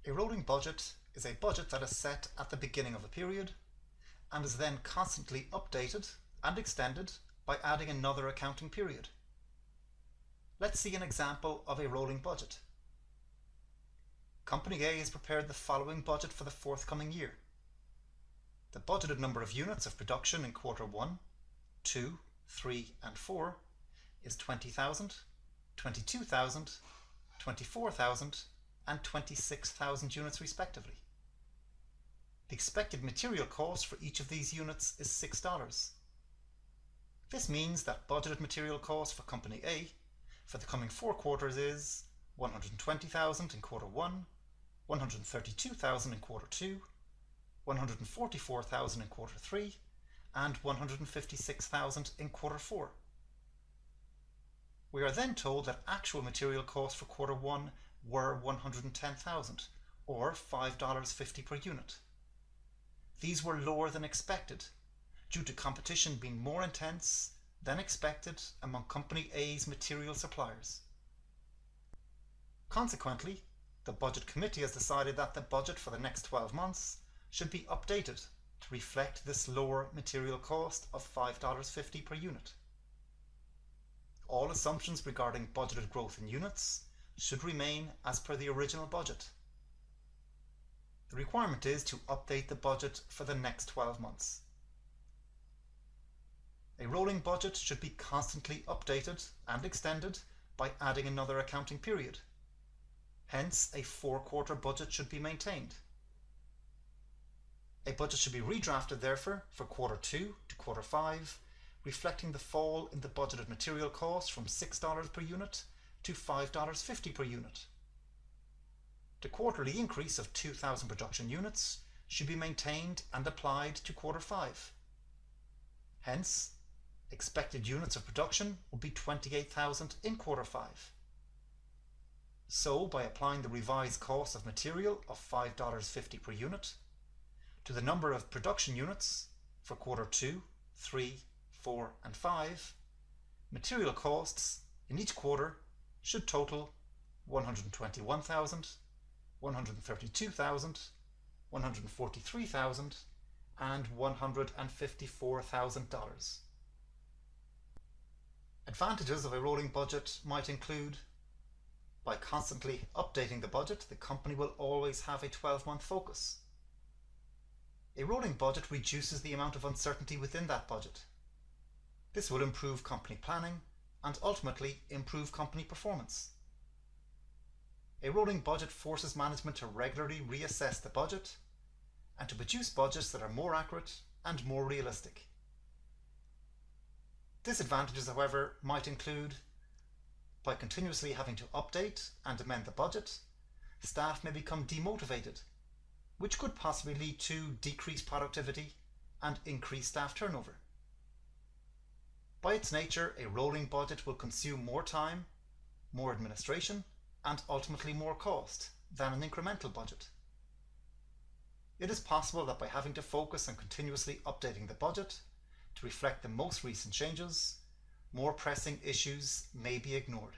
A rolling budget is a budget that is set at the beginning of a period and is then constantly updated and extended by adding another accounting period. Let's see an example of a rolling budget. Company A has prepared the following budget for the forthcoming year. The budgeted number of units of production in quarter 1, 2, 3 and 4 is 20,000, 22,000, 24,000 and 26,000 units respectively. The expected material cost for each of these units is $6. This means that budgeted material cost for Company A for the coming 4 quarters is 120,000 in quarter 1, 132,000 in quarter 2, 144,000 in quarter 3 and 156,000 in quarter 4. We are then told that actual material costs for quarter 1 were 110,000 or $5.50 per unit. These were lower than expected due to competition being more intense than expected among Company A's material suppliers. Consequently, the Budget Committee has decided that the budget for the next 12 months should be updated to reflect this lower material cost of $5.50 per unit. All assumptions regarding budgeted growth in units should remain as per the original budget. The requirement is to update the budget for the next 12 months. A rolling budget should be constantly updated and extended by adding another accounting period. Hence, a 4-quarter budget should be maintained. A budget should be redrafted, therefore, for quarter 2 to quarter 5, reflecting the fall in the budgeted material cost from $6 per unit to $5.50 per unit. The quarterly increase of 2,000 production units should be maintained and applied to quarter 5. Hence, expected units of production will be 28,000 in quarter 5. So, by applying the revised cost of material of $5.50 per unit to the number of production units for quarter 2, 3, 4 and 5, material costs in each quarter should total 121,000, 132,000, 143,000 and $154,000. Advantages of a rolling budget might include: by constantly updating the budget, the company will always have a 12-month focus. A rolling budget reduces the amount of uncertainty within that budget. This will improve company planning and ultimately improve company performance. A rolling budget forces management to regularly reassess the budget and to produce budgets that are more accurate and more realistic. Disadvantages, however, might include: by continuously having to update and amend the budget, staff may become demotivated, which could possibly lead to decreased productivity and increased staff turnover. By its nature, a rolling budget will consume more time, more administration, and ultimately more cost than an incremental budget. It is possible that by having to focus on continuously updating the budget to reflect the most recent changes, more pressing issues may be ignored.